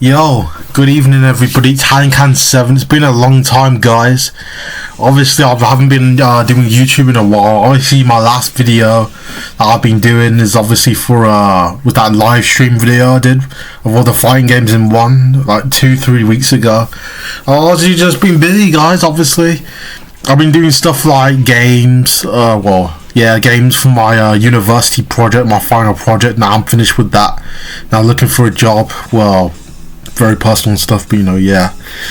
Yo, good evening everybody, Tekken 7. It's been a long time, guys. Obviously I haven't been doing YouTube in a while. Obviously my last video that I've been doing is obviously for with that live stream video I did of all the fighting games in one, like 2-3 weeks ago. I've obviously just been busy, guys. Obviously I've been doing stuff like games, games for my university project, my final project. Now I'm finished with that. Now looking for a job. Well, very personal stuff, but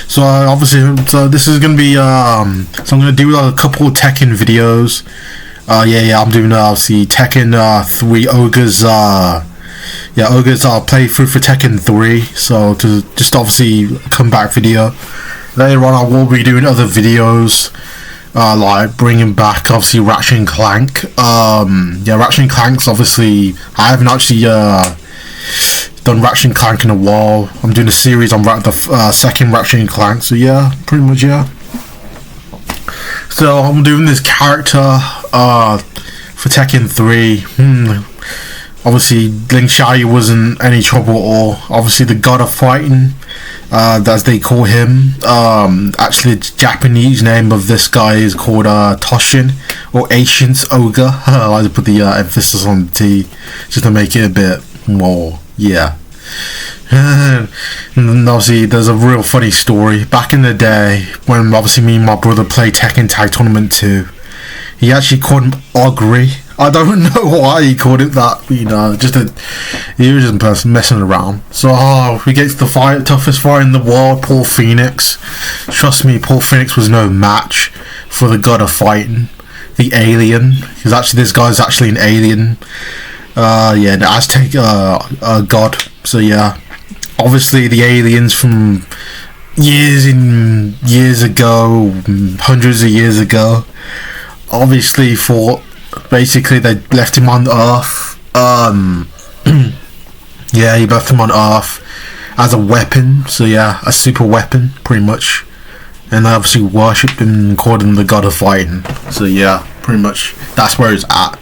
so obviously, this is gonna be so I'm gonna do a couple of Tekken videos. I'm doing obviously Tekken 3 Ogre's Ogre's playthrough for Tekken 3, so to just obviously a comeback video. Later on I will be doing other videos like bringing back obviously Ratchet and Clank. Ratchet and Clank's obviously I haven't actually done Ratchet and Clank in a while. I'm doing a series on the second Ratchet and Clank, so pretty much. So I'm doing this character for Tekken 3. Obviously Ling Xiaoyu wasn't any trouble at all. Obviously the god of fighting, as they call him. Actually the Japanese name of this guy is called Toshin, or Ancient Ogre. I like to put the emphasis on the T just to make it a bit more. And then obviously there's a real funny story. Back in the day when obviously me and my brother played Tekken Tag Tournament 2, he actually called him Ogre. I don't know why he called it that, but he was just messing around. So we get to the toughest fight in the world, Paul Phoenix. Trust me, Paul Phoenix was no match for the god of fighting, the alien. Because actually this guy's actually an alien. The Aztec god. So obviously the aliens from years and years ago, hundreds of years ago, obviously fought. Basically they left him on Earth. He left him on Earth as a weapon. So a super weapon pretty much. And they obviously worshipped him and called him the god of fighting. So pretty much that's where it's at.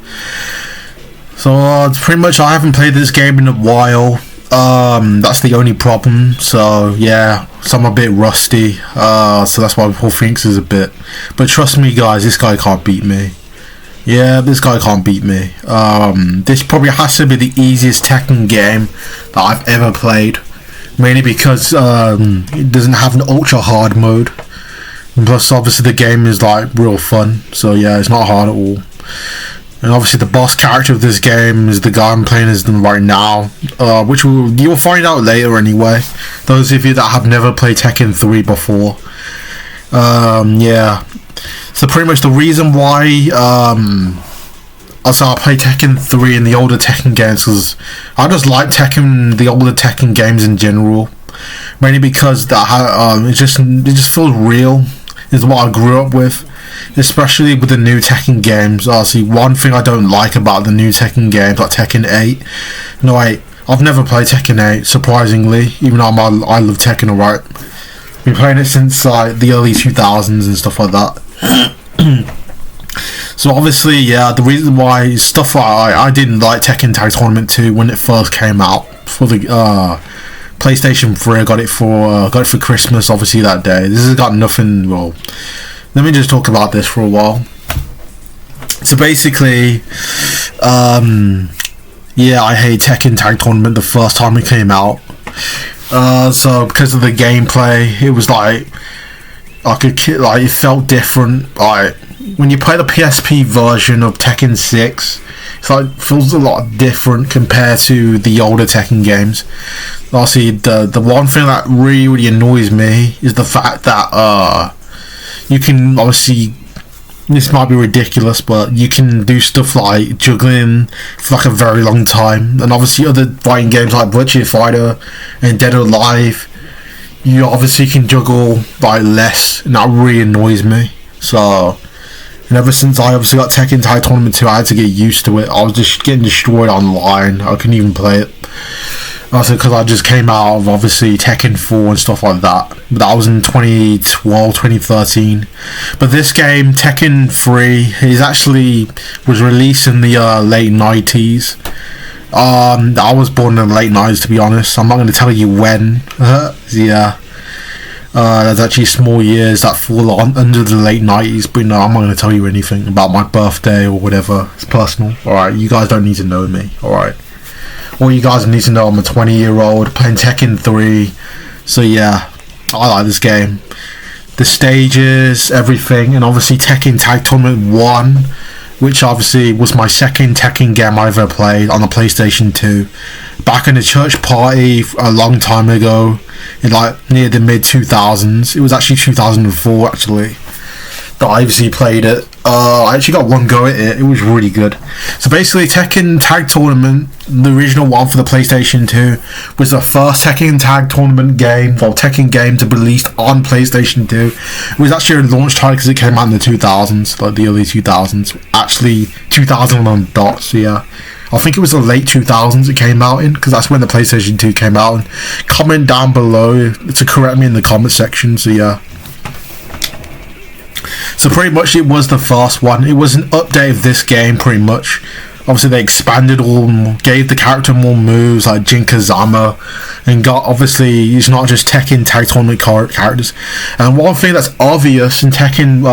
So pretty much I haven't played this game in a while. That's the only problem. So I'm a bit rusty. So that's why Paul Phoenix is a bit. But trust me, guys, this guy can't beat me. This guy can't beat me. This probably has to be the easiest Tekken game that I've ever played. Mainly because it doesn't have an ultra hard mode. And plus, obviously, the game is like real fun. So it's not hard at all. And obviously the boss character of this game is the guy I'm playing as them right now, which you'll find out later anyway. Those of you that have never played Tekken 3 before. So pretty much the reason why I play Tekken 3 and the older Tekken games, because I just like the older Tekken games in general. Mainly because it just feels real. Is what I grew up with. Especially with the new Tekken games. See, one thing I don't like about the new Tekken games, like Tekken 8. No, wait, I've never played Tekken 8, surprisingly, even though I love Tekken, alright. Been playing it since like the early 2000s and stuff like that. So obviously, the reason why stuff like I didn't like Tekken Tag Tournament 2 when it first came out for the PlayStation 3. I got it for Christmas, obviously that day. This has got nothing. Well, let me just talk about this for a while. So basically, I hate Tekken Tag Tournament the first time it came out. So because of the gameplay, it was like it felt different. Like when you play the PSP version of Tekken 6, it's like feels a lot different compared to the older Tekken games. Obviously, the one thing that really annoys me is the fact that you can obviously, this might be ridiculous, but you can do stuff like juggling for like a very long time. And obviously other fighting games like Virtua Fighter and Dead or Alive, you obviously can juggle like less, and that really annoys me. So, and ever since I obviously got Tekken Tag Tournament 2, I had to get used to it. I was just getting destroyed online. I couldn't even play it. Also because I just came out of obviously Tekken 4 and stuff like that. But that was in 2012, 2013. But this game, Tekken 3, was released in the late 90s. I was born in the late 90s, to be honest. I'm not going to tell you when. Yeah. There's actually small years that fall on under the late 90s, but no, I'm not going to tell you anything about my birthday or whatever. It's personal. Alright, you guys don't need to know me. Alright. All you guys need to know, I'm a 20-year-old playing Tekken 3. So yeah, I like this game. The stages, everything, and obviously Tekken Tag Tournament 1, which obviously was my second Tekken game I ever played on the PlayStation 2. Back in the church party a long time ago, in like near the mid 2000s. It was actually 2004 actually that I obviously played it. I actually got one go at it. It was really good. So basically, Tekken Tag Tournament, the original one for the PlayStation 2, was the first Tekken Tag Tournament game, or Tekken game, to be released on PlayStation 2. It was actually a launch title because it came out in the 2000s, like the early 2000s. Actually, 2000 on dots. So yeah, I think it was the late 2000s it came out in, because that's when the PlayStation 2 came out. And comment down below to correct me in the comment section. So yeah. So pretty much it was the first one. It was an update of this game pretty much. Obviously they expanded gave the character more moves like Jin Kazama, and got, obviously it's not just Tekken Tag Tournament characters. And one thing that's obvious in Tekken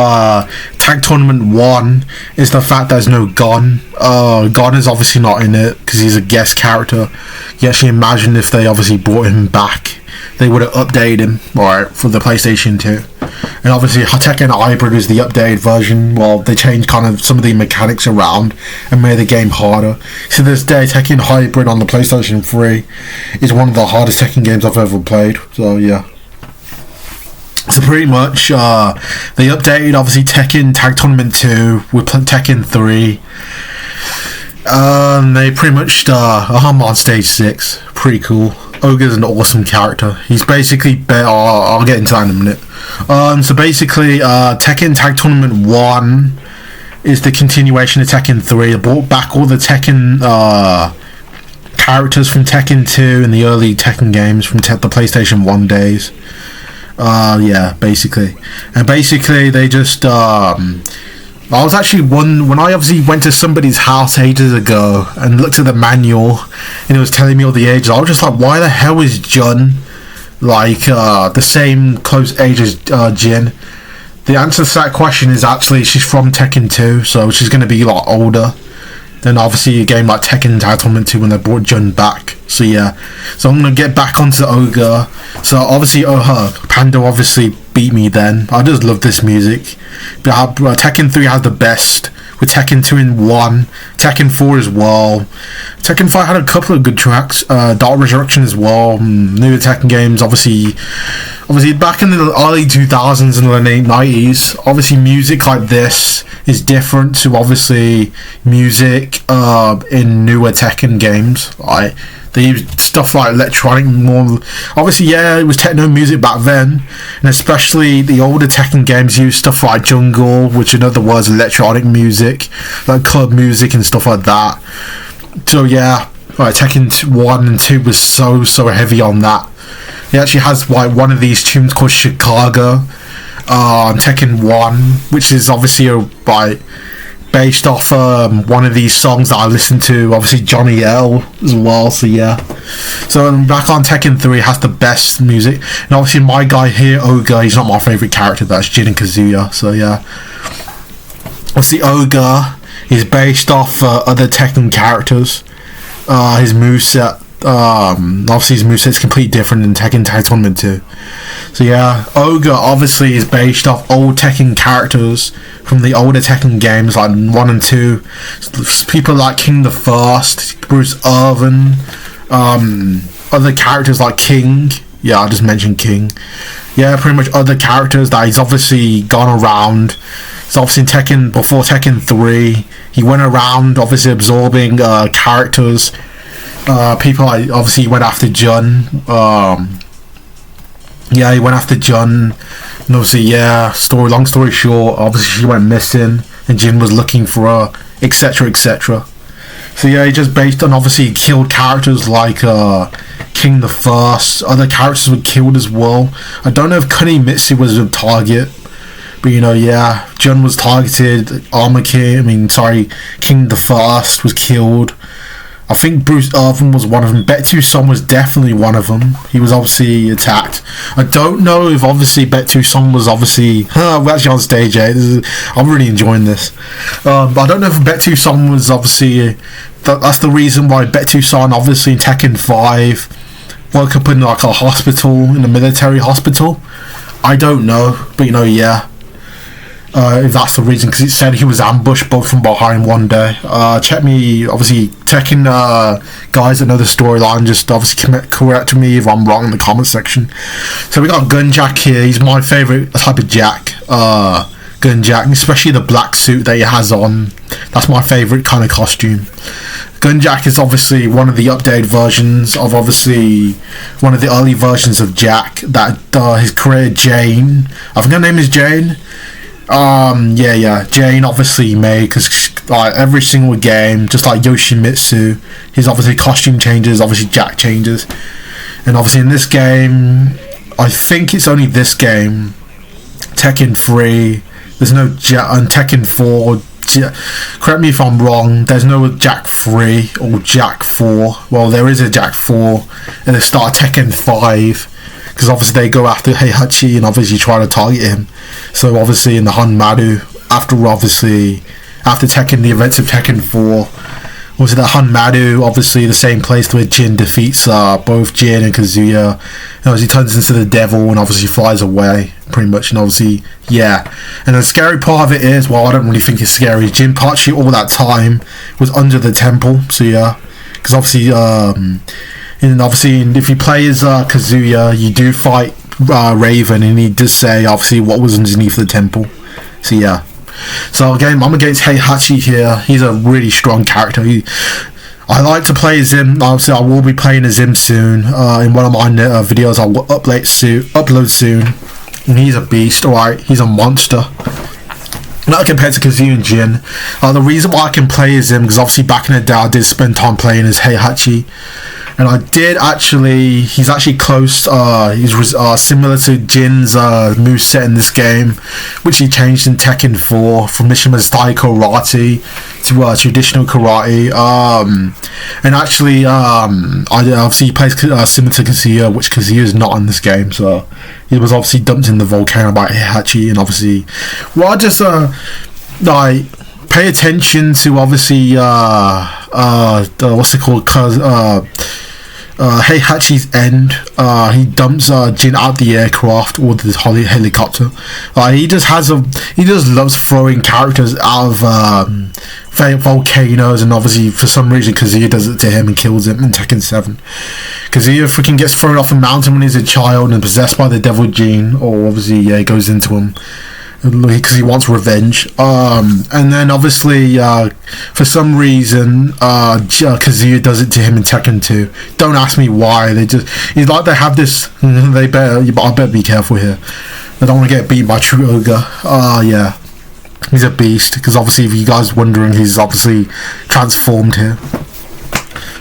Tag Tournament 1 is the fact there's no Gon. Gon is obviously not in it because he's a guest character. You actually imagine if they obviously brought him back, they would have updated him, right, for the PlayStation 2. And obviously Tekken Hybrid is the updated version. Well, they changed kind of some of the mechanics around and made the game harder. To this day, Tekken Hybrid on the PlayStation 3 is one of the hardest Tekken games I've ever played. So yeah. So pretty much they updated obviously Tekken Tag Tournament 2 with Tekken 3. They pretty much I'm on stage 6. Pretty cool. Ogre's an awesome character. He's basically I'll get into that in a minute. So basically Tekken Tag Tournament 1 is the continuation of Tekken 3. It brought back all the Tekken characters from Tekken 2 and the early Tekken games from the PlayStation 1 days. Yeah, basically. And basically they just I was actually when I obviously went to somebody's house ages ago and looked at the manual and it was telling me all the ages, I was just like, why the hell is Jun like the same close age as Jin? The answer to that question is actually she's from Tekken 2, so she's going to be a lot older than obviously a game like Tekken Tag Tournament 2 when they brought Jun back. So yeah, so I'm going to get back onto Ogre. So obviously Panda obviously beat me then. I just love this music. But Tekken 3 has the best, with Tekken 2 and 1, Tekken 4 as well. Tekken 5 had a couple of good tracks, Dark Resurrection as well. Newer Tekken games, obviously back in the early 2000s and the late 90s, obviously music like this is different to obviously music in newer Tekken games. Like they used stuff like electronic more. Obviously, yeah, it was techno music back then, and especially the older Tekken games used stuff like jungle, which in other words electronic music, like club music and stuff like that. So yeah, Tekken 1 and 2 was so heavy on that. It actually has like one of these tunes called Chicago on Tekken 1, which is obviously based off one of these songs that I listened to, obviously Johnny L as well. So yeah, so back on Tekken 3 has the best music, and obviously my guy here, Ogre, he's not my favourite character, that's Jin and Kazuya. So yeah, obviously Ogre is based off other Tekken characters. His moveset, obviously his moveset's completely different than Tekken Tag Tournament 2. So yeah, Ogre obviously is based off old Tekken characters from the older Tekken games like 1 and 2. People like King the First, Bruce Irvin, other characters like King. Yeah, I just mentioned King. Yeah, pretty much other characters that he's obviously gone around. So obviously in Tekken, before Tekken 3, he went around obviously absorbing characters. People like, obviously he went after Jun. Yeah, he went after Jun. And obviously, yeah, long story short, obviously she went missing and Jin was looking for her, etc, etc. So yeah, he just based on obviously killed characters like King the First. Other characters were killed as well. I don't know if Kunimitsu was a target, but you know, yeah, Jun was targeted. King the First was killed. I think Bruce Irvin was one of them. Betsu-son was definitely one of them. He was obviously attacked. I don't know if obviously Betsu-son was obviously... we're actually on stage 8. I'm really enjoying this. But I don't know if Betsu-son was obviously... That's the reason why Betsu-son obviously in Tekken 5 woke up in like a hospital, in a military hospital. I don't know. But you know, yeah. If that's the reason, because it said he was ambushed both from behind one day. Check me, obviously, Tekken guys that know the storyline, just obviously correct me if I'm wrong in the comment section. So we got Gunjack here. He's my favourite type of Jack. Gunjack, especially the black suit that he has on. That's my favourite kind of costume. Gunjack is obviously one of the updated versions of obviously one of the early versions of Jack that his creator Jane. I think her name is Jane. Jane obviously made, because like every single game, just like Yoshimitsu, his obviously costume changes, obviously Jack changes, and obviously in this game, I think it's only this game, Tekken 3, there's no Jack, and Tekken 4, correct me if I'm wrong, there's no Jack 3 or Jack 4, well there is a Jack 4 at the start of Tekken 5, because obviously they go after Heihachi and obviously try to target him. So obviously in the Hanmaru, after Tekken, the events of Tekken 4, was it the Hanmaru, obviously the same place where Jin defeats both Jin and Kazuya, and obviously turns into the devil and obviously flies away, pretty much, and obviously, yeah. And the scary part of it is, well, I don't really think it's scary, Jinpachi all that time was under the temple, so yeah, because obviously, and obviously, if you play as Kazuya, you do fight Raven, and he does say obviously what was underneath the temple. So yeah. So again, I'm against Heihachi here. He's a really strong character. I like to play as him. Obviously, I will be playing as him soon. In one of my videos, I will upload soon. And he's a beast. Alright, he's a monster. Not compared to Kazuya and Jin. The reason why I can play as him, because obviously back in the day I did spend time playing as Heihachi. And I did actually, he's actually close, he's similar to Jin's moveset in this game, which he changed in Tekken 4 from Mishima's style karate to traditional karate. And actually, obviously he plays similar to Kazuya, which Kazuya is not in this game, so he was obviously dumped in the volcano by Heihachi, and obviously, well, I just, like, pay attention to obviously, what's it called, Heihachi's end. He dumps Jin out the aircraft or the helicopter. He just loves throwing characters out of volcanoes, and obviously for some reason Kazuya does it to him and kills him in Tekken 7. Kazuya freaking gets thrown off a mountain when he's a child and possessed by the devil Jin, or obviously he goes into him because he wants revenge, and then obviously for some reason Kazuya does it to him in Tekken 2. Don't ask me why. They have this. I better be careful here. I don't want to get beat by true Ogre. Yeah, he's a beast, because obviously if you guys wondering, he's obviously transformed here.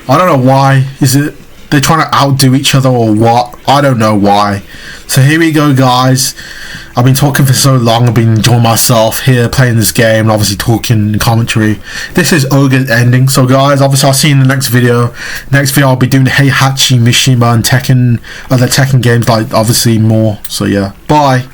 I don't know why. Is it they're trying to outdo each other or what? I don't know why. So here we go, guys. I've been talking for so long. I've been enjoying myself here playing this game and obviously talking commentary. This is Ogre's ending. So guys, obviously I'll see you in the next video. Next video I'll be doing Heihachi Mishima and Tekken, other Tekken games, like obviously more. So yeah, bye.